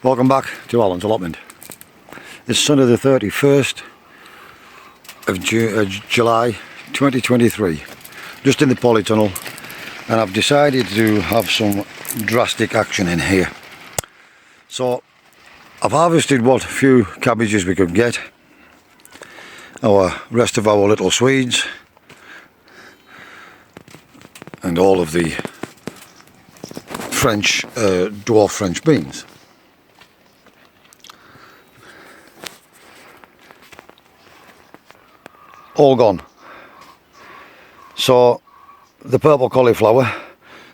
Welcome back to Alan's Allotment. It's Sunday the 31st of July 2023, just in the polytunnel, and I've decided to have some drastic action in here. So I've harvested what few cabbages we could get, our rest of our little Swedes, and all of the French, Dwarf French beans. All gone. So the purple cauliflower,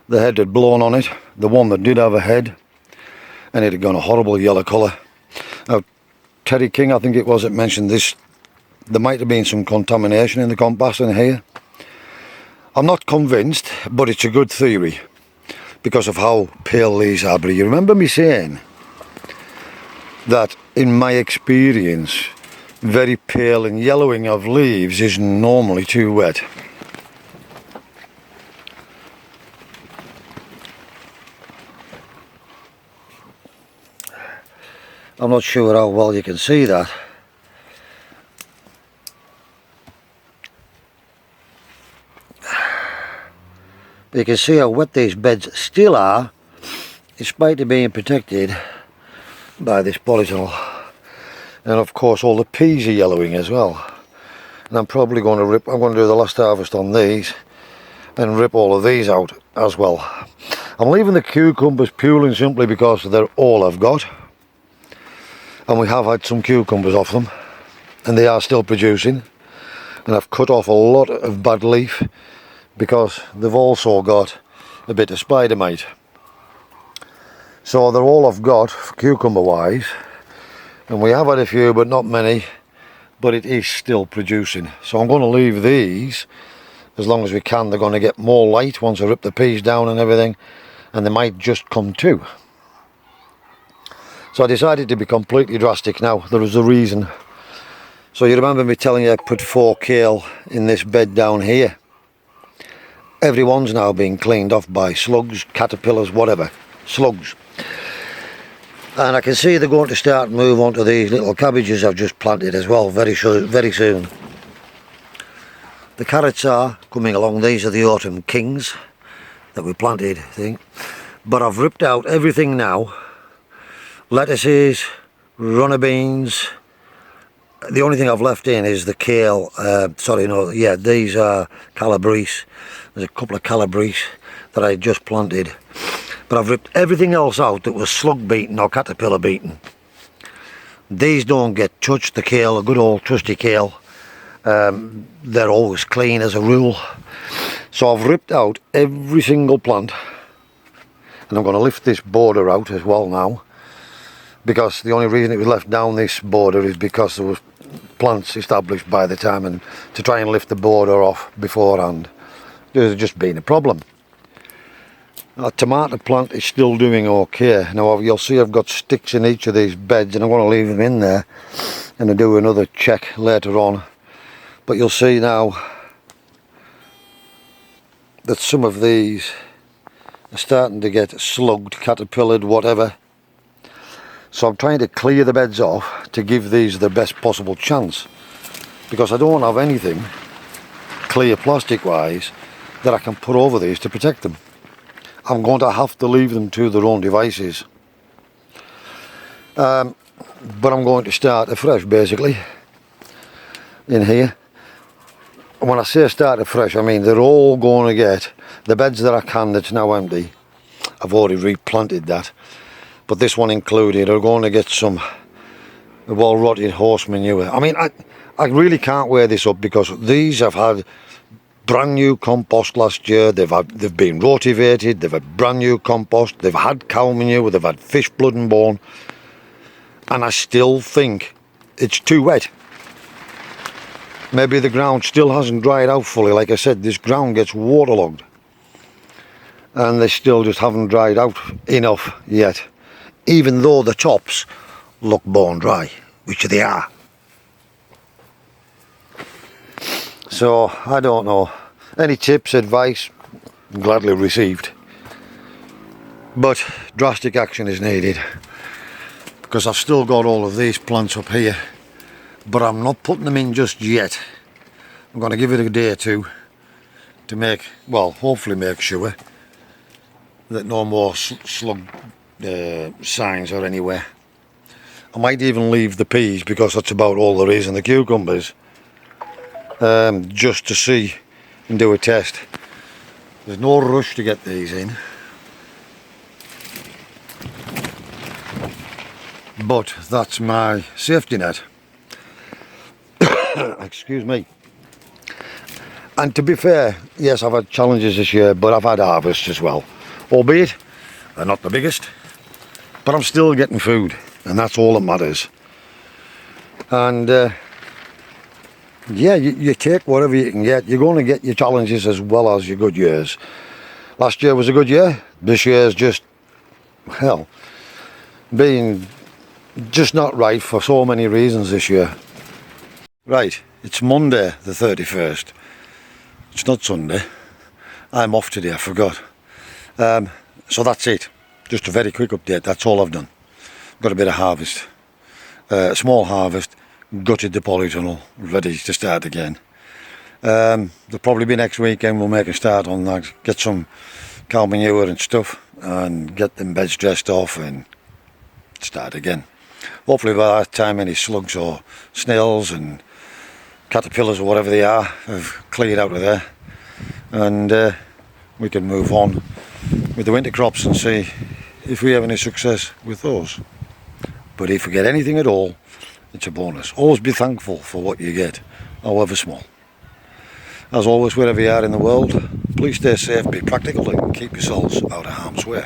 the head had blown on it, the one that did have a head, and it had gone a horrible yellow colour. Now Teddy King, I think it was, that mentioned this, there might have been some contamination in the compost in here. I'm not convinced, but it's a good theory because of how pale these are. But you remember me saying that in my experience, very pale and yellowing of leaves is normally too wet. I'm not sure how well you can see that. But you can see how wet these beds still are, in spite of being protected by this polytunnel. And of course all the peas are yellowing as well. And I'm probably going to I'm going to do the last harvest on these and rip all of these out as well. I'm leaving the cucumbers puling simply because they're all I've got. And we have had some cucumbers off them, and they are still producing. And I've cut off a lot of bad leaf because they've also got a bit of spider mite. So they're all I've got cucumber wise. And we have had a few, but not many, but it is still producing. So I'm going to leave these as long as we can. They're going to get more light once I rip the peas down and everything, and they might just come to. So I decided to be completely drastic now. There was a reason. So you remember me telling you I put 4 kale in this bed down here. Everyone's now being cleaned off by slugs, caterpillars, whatever, slugs. And I can see they're going to start and move on to these little cabbages I've just planted as well very soon. The carrots are coming along. These are the autumn kings that we planted, I think. But I've ripped out everything now. Lettuces, runner beans. The only thing I've left in is the kale. These are calabrese. There's a couple of calabrese that I just planted. But I've ripped everything else out that was slug beaten or caterpillar beaten. These don't get touched, the kale, a good old trusty kale. They're always clean as a rule. So I've ripped out every single plant. And I'm going to lift this border out as well now. Because the only reason it was left down this border is because there was plants established by the time, and to try and lift the border off beforehand, there's just been a problem. Our tomato plant is still doing okay. Now you'll see I've got sticks in each of these beds, and I'm going to leave them in there and I'll do another check later on. But you'll see now that some of these are starting to get slugged, caterpillared, whatever. So I'm trying to clear the beds off to give these the best possible chance, because I don't have anything clear plastic wise that I can put over these to protect them. I'm going to have to leave them to their own devices. But I'm going to start afresh basically in here. And when I say start afresh, I mean they're all going to get, the beds that I can that's now empty, I've already replanted that, but this one included, are going to get some well rotted horse manure. I mean, I really can't wear this up because these have had brand new compost last year. They've been rotivated, they've had brand new compost, they've had cow manure, they've had fish blood and bone, and I still think it's too wet. Maybe the ground still hasn't dried out fully. Like I said, this ground gets waterlogged and they still just haven't dried out enough yet, even though the tops look bone dry, which they are. So I don't know, any tips, advice, gladly received, but drastic action is needed. because I've still got all of these plants up here, but I'm not putting them in just yet. I'm going to give it a day or two to make, well, hopefully make sure that no more slug signs are anywhere. I might even leave the peas, because that's about all there is in the cucumbers, just to see and do a test. There's no rush to get these in, but that's my safety net. Excuse me. And to be fair, yes, I've had challenges this year, but I've had harvests as well. Albeit, they're not the biggest, but I'm still getting food, and that's all that matters. And yeah, you take whatever you can get. You're going to get your challenges as well as your good years. Last year was a good year. This year's just, hell, been just not right for so many reasons this year. Right, it's Monday the 31st. It's not Sunday. I'm off today, I forgot. So that's it. Just a very quick update, that's all I've done. Got a bit of harvest. Small harvest, gutted the polytunnel, ready to start again. There'll probably be next weekend we'll make a start on that, get some cow manure and stuff, and get them beds dressed off and start again. Hopefully by that time any slugs or snails and caterpillars or whatever they are have cleared out of there, and we can move on with the winter crops and see if we have any success with those. But if we get anything at all, it's a bonus. Always be thankful for what you get, however small. As always, wherever you are in the world, please stay safe, be practical, and keep yourselves out of harm's way.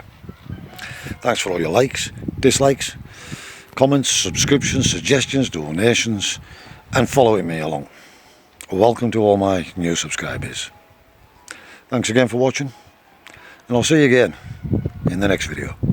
Thanks for all your likes, dislikes, comments, subscriptions, suggestions, donations, and following me along. Welcome to all my new subscribers. Thanks again for watching, and I'll see you again in the next video.